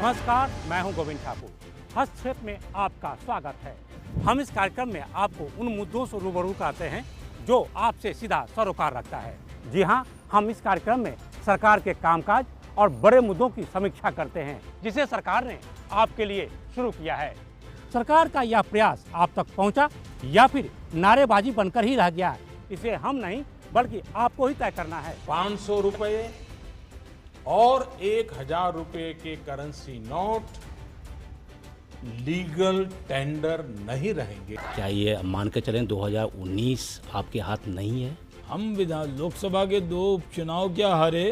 नमस्कार, मैं हूं गोविंद ठाकुर। हस्तक्षेप में आपका स्वागत है। हम इस कार्यक्रम में आपको उन मुद्दों से रूबरू कराते हैं जो आपसे सीधा सरोकार रखता है। जी हां, हम इस कार्यक्रम में सरकार के कामकाज और बड़े मुद्दों की समीक्षा करते हैं जिसे सरकार ने आपके लिए शुरू किया है। सरकार का यह प्रयास आप तक पहुंचा या फिर नारेबाजी बनकर ही रह गया, इसे हम नहीं बल्कि आपको ही तय करना है। 500 रुपए और 1000 रुपए के करेंसी नोट लीगल टेंडर नहीं रहेंगे। क्या ये मान के चलें 2019 आपके हाथ नहीं है? हम लोकसभा के 2 उपचुनाव क्या हारे,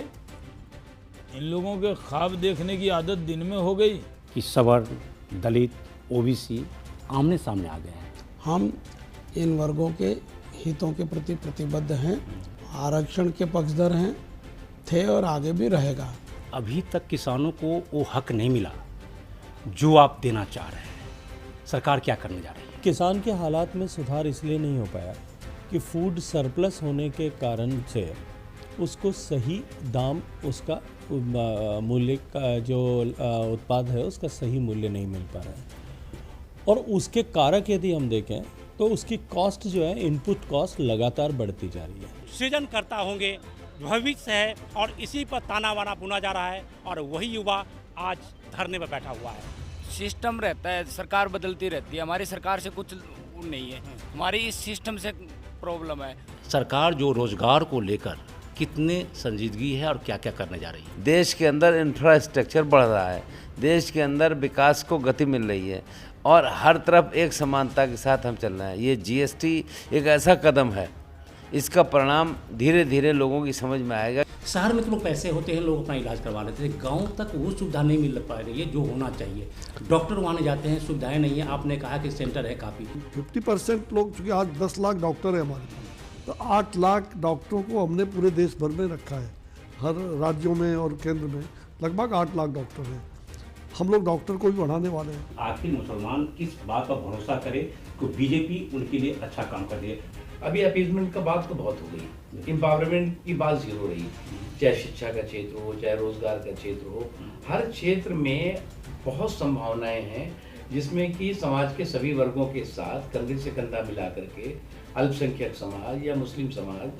इन लोगों के ख्वाब देखने की आदत दिन में हो गई कि सवर्ण, दलित, ओबीसी आमने सामने आ गए हैं। हम इन वर्गों के हितों के प्रति प्रतिबद्ध हैं, आरक्षण के पक्षधर हैं, थे और आगे भी रहेगा। अभी तक किसानों को वो हक नहीं मिला जो आप देना चाह रहे हैं। सरकार क्या करने जा रही है? किसान के हालात में सुधार इसलिए नहीं हो पाया कि फूड सरप्लस होने के कारण से उसको सही दाम, उसका मूल्य का जो उत्पाद है उसका सही मूल्य नहीं मिल पा रहा है। और उसके कारक यदि हम देखें तो उसकी कॉस्ट जो है, इनपुट कॉस्ट लगातार बढ़ती जा रही है। सृजनकर्ता होंगे, भविष्य है और इसी पर ताना बाना बुना जा रहा है और वही युवा आज धरने पर बैठा हुआ है। सिस्टम रहता है, सरकार बदलती रहती है, हमारी सरकार से कुछ नहीं है, हमारी इस सिस्टम से प्रॉब्लम है। सरकार जो रोजगार को लेकर कितने संजीदगी है और क्या क्या करने जा रही है? देश के अंदर इंफ्रास्ट्रक्चर बढ़ रहा है, देश के अंदर विकास को गति मिल रही है और हर तरफ एक समानता के साथ हम चल रहे हैं। ये जीएसटी एक ऐसा कदम है, इसका परिणाम धीरे धीरे लोगों की समझ में आएगा। शहर में तो लोग पैसे होते हैं, लोग अपना इलाज करवा लेते हैं, गांव तक वो सुविधा नहीं मिल पा रही है जो होना चाहिए। डॉक्टर वहाँ जाते हैं, सुविधाएं नहीं है। आपने कहा कि सेंटर है काफ़ी। 50% लोग, चूँकि आज 10 लाख डॉक्टर है हमारे पास, तो 8 लाख डॉक्टरों को हमने पूरे देश भर में रखा है। हर राज्यों में और केंद्र में लगभग 8 लाख डॉक्टर हैं। हम लोग डॉक्टर को भी बढ़ाने वाले हैं। आखिर मुसलमान किस बात पर भरोसा करे कि बीजेपी उनके लिए अच्छा काम कर रही है? अभी अपीजमेंट का बात तो बहुत हो गई, एम्पावरमेंट की बात ज़रूर हो रही, चाहे शिक्षा का क्षेत्र हो, चाहे रोजगार का क्षेत्र हो। हर क्षेत्र में बहुत संभावनाएं हैं जिसमें कि समाज के सभी वर्गों के साथ कंधे से कंधा मिला करके अल्पसंख्यक समाज या मुस्लिम समाज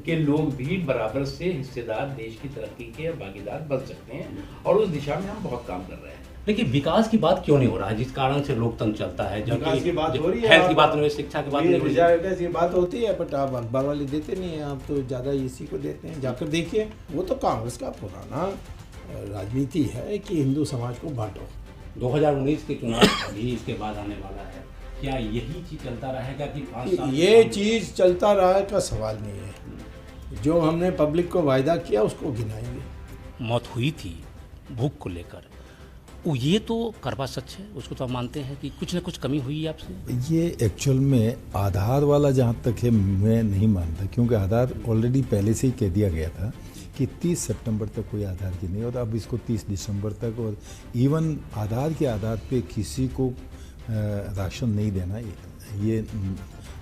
के लोग भी बराबर से हिस्सेदार देश की तरक्की के भागीदार बन सकते हैं और उस दिशा में हम बहुत काम कर रहे हैं। लेकिन विकास की बात क्यों नहीं हो रहा है जिस कारण से लोकतंत्र चलता है? विकास की बात हो रही है, हेल्थ की बात नहीं हो रही, शिक्षा की बात नहीं हो रही, ये बात होती है, बट आप अखबार वाले देते नहीं है, आप तो ज़्यादा इसी को देते हैं। जाकर देखिए, वो तो कांग्रेस का पुराना राजनीति है कि हिंदू समाज को बांटो। 2019 के चुनाव अभी इसके बाद आने वाला है, क्या यही चीज चलता रहेगा कि 5 साल? ये चीज़ चलता रहा का सवाल नहीं है। जो हमने पब्लिक को वायदा किया उसको गिनाएंगे। मौत हुई थी भूख को लेकर, ये तो करवा सच है, उसको तो आप मानते हैं कि कुछ न कुछ कमी हुई है आपसे? ये एक्चुअल में आधार वाला जहाँ तक है मैं नहीं मानता, क्योंकि आधार ऑलरेडी पहले से ही कह दिया गया था कि 30 सितंबर तक कोई आधार की नहीं, और अब इसको 30 दिसंबर तक, और इवन आधार के आधार पे किसी को राशन नहीं देना, ये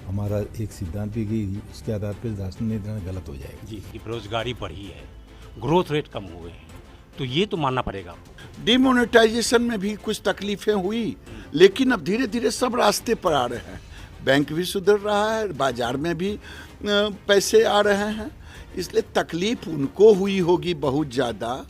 हमारा एक सिद्धांत भी कि उसके आधार पे राशन नहीं देना गलत हो जाएगा। जी, बेरोजगारी बढ़ी है, ग्रोथ रेट कम हुए हैं, तो ये तो मानना पड़ेगा। डिमोनेटाइजेशन में भी कुछ तकलीफें हुई, लेकिन अब धीरे धीरे सब रास्ते पर आ रहे हैं। बैंक भी सुधर रहा है, बाजार में भी पैसे आ रहे हैं, इसलिए तकलीफ उनको हुई होगी बहुत ज़्यादा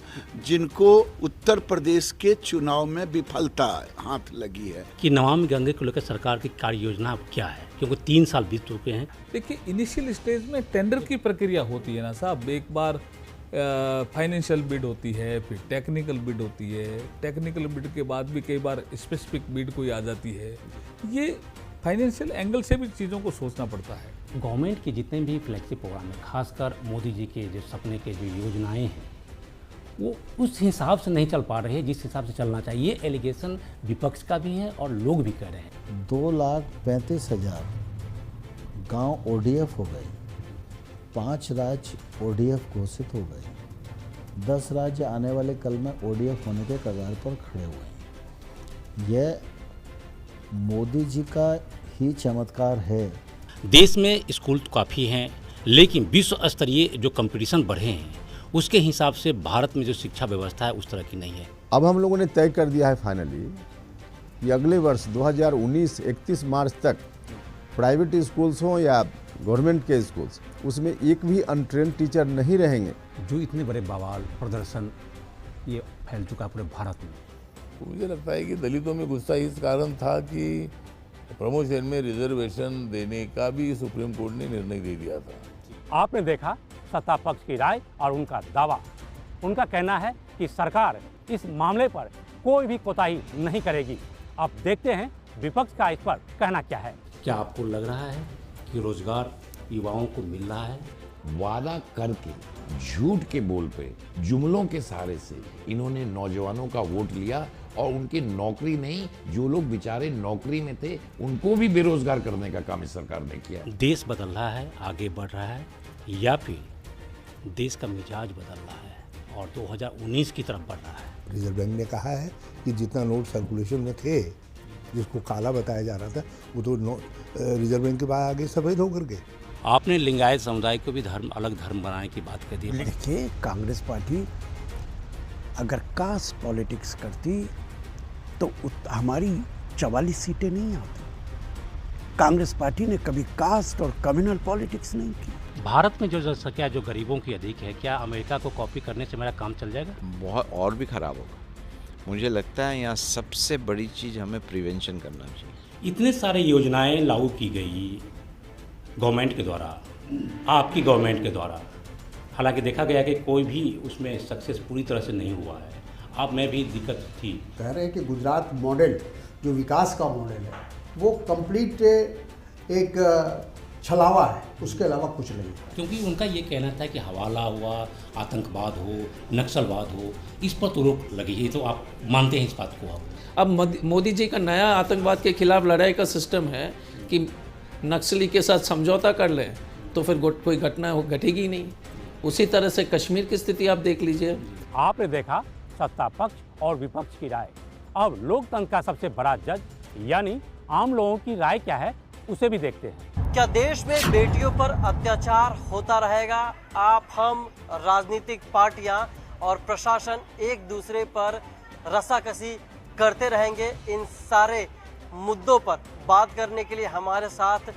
जिनको उत्तर प्रदेश के चुनाव में विफलता हाथ लगी है। कि नमामि गंगे को लेकर सरकार की कार्य योजना क्या है, क्योंकि 3 साल बीत चुके हैं। देखिए, इनिशियल स्टेज में टेंडर की प्रक्रिया होती है ना साहब। एक बार फाइनेंशियल बिड होती है, फिर टेक्निकल बिड होती है, टेक्निकल बिड के बाद भी कई बार स्पेसिफिक बिड कोई आ जाती है। ये फाइनेंशियल एंगल से भी चीज़ों को सोचना पड़ता है। गवर्नमेंट के जितने भी फ्लैगशिप प्रोग्राम है, खासकर मोदी जी के जो सपने के जो योजनाएं हैं, वो उस हिसाब से नहीं चल पा रहे हैं जिस हिसाब से चलना चाहिए। ये एलिगेशन विपक्ष का भी है और लोग भी कह रहे हैं। 2,35,000 गांव ओडीएफ हो गए, 5 राज्य ओडीएफ घोषित हो गए, 10 राज्य आने वाले कल में ओडीएफ होने के कगार पर खड़े हुए हैं। यह मोदी जी का ही चमत्कार है। देश में स्कूल तो काफ़ी हैं, लेकिन विश्व स्तरीय जो कंपटीशन बढ़े हैं उसके हिसाब से भारत में जो शिक्षा व्यवस्था है उस तरह की नहीं है। अब हम लोगों ने तय कर दिया है फाइनली कि अगले वर्ष 2019 31 मार्च तक प्राइवेट स्कूल्स हों या गवर्नमेंट के स्कूल्स, उसमें एक भी अनट्रेंड टीचर नहीं रहेंगे। जो इतने बड़े बवाल प्रदर्शन ये फैल चुका पूरे भारत में। मुझे लगता है कि दलितों में गुस्सा इस कारण था कि प्रमोशन में रिजर्वेशन देने का भी सुप्रीम कोर्ट ने निर्णय दे दिया था। आपने देखा सत्ता पक्ष की राय और उनका दावा। उनका कहना है कि सरकार इस मामले पर कोई भी कोताही नहीं करेगी। अब देखते हैं विपक्ष का इस पर कहना क्या है। क्या आपको लग रहा है कि रोजगार युवाओं को मिल रहा है? वादा करके झूठ के बोल पे जुमलों के सहारे से इन्होंने नौजवानों का वोट लिया और उनकी नौकरी नहीं, जो लोग बेचारे नौकरी में थे उनको भी बेरोजगार करने का काम इस सरकार ने किया। देश बदल रहा है, आगे बढ़ रहा है, या फिर देश का मिजाज बदल रहा है और 2019 की तरफ बढ़ रहा है? रिजर्व बैंक ने कहा है कि जितना नोट सर्कुलेशन में थे, जिसको काला बताया जा रहा था, वो तो रिजर्व बैंक के बाद आगे सफेद होकर के। आपने लिंगायत समुदाय को भी अलग धर्म बनाने की बात कर दी। देखिए, कांग्रेस पार्टी अगर कास्ट पॉलिटिक्स करती तो हमारी 44 सीटें नहीं आती। कांग्रेस पार्टी ने कभी कास्ट और कम्युनल पॉलिटिक्स नहीं की। भारत में जो जनसंख्या जो गरीबों की अधिक है, क्या अमेरिका को कॉपी करने से मेरा काम चल जाएगा? बहुत और भी खराब होगा। मुझे लगता है यहाँ सबसे बड़ी चीज़ हमें प्रिवेंशन करना चाहिए। इतने सारे योजनाएं लागू की गई गवर्नमेंट के द्वारा, आपकी गवर्नमेंट के द्वारा, हालांकि देखा गया कि कोई भी उसमें सक्सेस पूरी तरह से नहीं हुआ है। आप में भी दिक्कत थी। कह रहे हैं कि गुजरात मॉडल जो विकास का मॉडल है वो कंप्लीट एक छलावा है, उसके अलावा कुछ नहीं। क्योंकि उनका ये कहना था कि हवाला हुआ, आतंकवाद हो, नक्सलवाद हो, इस पर तो रोक लगी है। तो आप मानते हैं इस बात को? अब मोदी जी का नया आतंकवाद के खिलाफ लड़ाई का सिस्टम है कि नक्सली के साथ समझौता कर लें तो फिर कोई घटना घटेगी नहीं। उसी तरह से कश्मीर की स्थिति आप देख लीजिए। आपने देखा सत्ता पक्ष और विपक्ष की राय। अब लोकतंत्र का सबसे बड़ा जज यानी आम लोगों की राय क्या है, उसे भी देखते हैं। क्या देश में बेटियों पर अत्याचार होता रहेगा? आप, हम, राजनीतिक पार्टियां और प्रशासन एक दूसरे पर रसाकसी करते रहेंगे? इन सारे मुद्दों पर बात करने के लिए हमारे साथ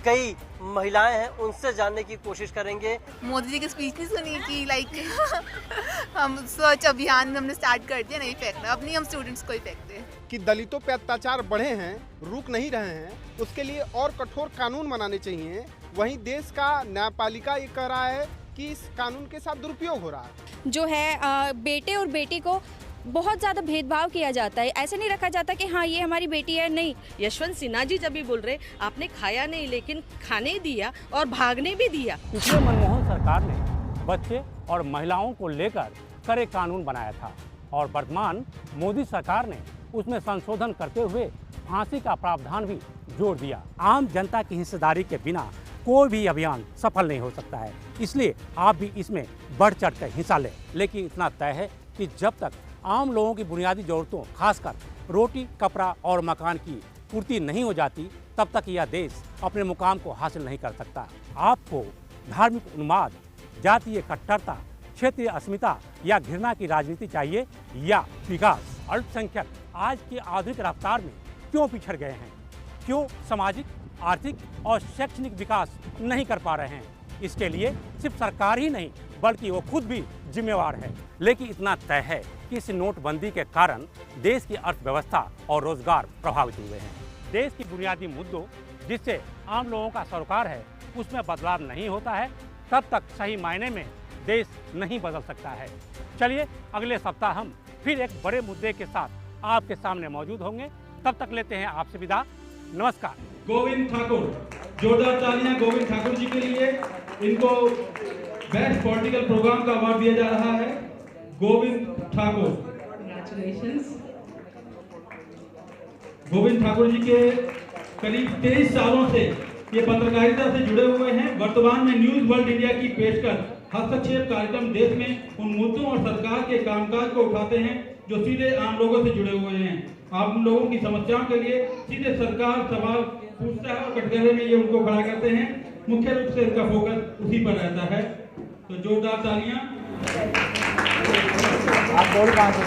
कई महिलाएं हैं, उनसे जानने की कोशिश करेंगे। मोदी जी की स्पीच नहीं सुनी कि लाइक हम स्वच्छ अभियान में हमने स्टार्ट कर दिया, नहीं फेंकना, अब नहीं हम स्टूडेंट्स को ही फेंकते हैं। कि दलितों पे अत्याचार बढ़े हैं, रुक नहीं रहे हैं, उसके लिए और कठोर कानून बनाने चाहिए। वहीं देश का न्यायपालिका ये कह रहा है कि इस कानून के साथ दुरुपयोग हो रहा है। जो है बेटे और बेटी को बहुत ज़्यादा भेदभाव किया जाता है। ऐसे नहीं रखा जाता कि हाँ ये हमारी बेटी है, नहीं। यशवंत सिन्हा जी जब भी बोल रहे, आपने खाया नहीं लेकिन खाने दिया और भागने भी दिया। पिछले मनमोहन सरकार ने बच्चे और महिलाओं को लेकर कड़े कानून बनाया था और वर्तमान मोदी सरकार ने उसमें संशोधन करते हुए फांसी का प्रावधान भी जोड़ दिया। आम जनता की हिस्सेदारी के बिना कोई भी अभियान सफल नहीं हो सकता है, इसलिए आप भी इसमें बढ़ चढ़ कर हिस्सा लें। लेकिन इतना तय है कि जब तक आम लोगों की बुनियादी ज़रूरतों खासकर रोटी, कपड़ा और मकान की पूर्ति नहीं हो जाती, तब तक यह देश अपने मुकाम को हासिल नहीं कर सकता। आपको धार्मिक उन्माद, जातीय कट्टरता, क्षेत्रीय अस्मिता या घृणा की राजनीति चाहिए या विकास? अल्पसंख्यक आज की आधुनिक रफ्तार में क्यों पिछड़ गए हैं? क्यों सामाजिक, आर्थिक और शैक्षणिक विकास नहीं कर पा रहे हैं? इसके लिए सिर्फ सरकार ही नहीं बल्कि वो खुद भी जिम्मेवार है। लेकिन इतना तय है कि इस नोटबंदी के कारण देश की अर्थव्यवस्था और रोजगार प्रभावित हुए हैं। देश की बुनियादी मुद्दों जिससे आम लोगों का सरोकार है, उसमें बदलाव नहीं होता है, तब तक सही मायने में देश नहीं बदल सकता है। चलिए अगले सप्ताह हम फिर एक बड़े मुद्दे के साथ आपके सामने मौजूद होंगे। तब तक लेते हैं आपसे विदा। नमस्कार। गोविंद ठाकुर, जोरदार तालियां गोविंद ठाकुर जी के लिए। इनको बेस्ट पॉलिटिकल प्रोग्राम का अवार्ड दिया जा रहा है। गोविंद ठाकुर, कांग्रेचुलेशंस। गोविंद ठाकुर जी के करीब 23 सालों से ये पत्रकारिता से जुड़े हुए हैं। वर्तमान में न्यूज वर्ल्ड इंडिया की पेशकश हस्तक्षेप कार्यक्रम देश में उन मुद्दों और सरकार के कामकाज को उठाते हैं जो सीधे आम लोगों से जुड़े हुए हैं। आम लोगों की समस्याओं के लिए सीधे सरकार सवाल पूछता है और कटघरे में ये उनको खड़ा करते हैं। मुख्य रूप से इनका फोकस उसी पर रहता है। तो जोरदार तालियां। आप बोल कहां से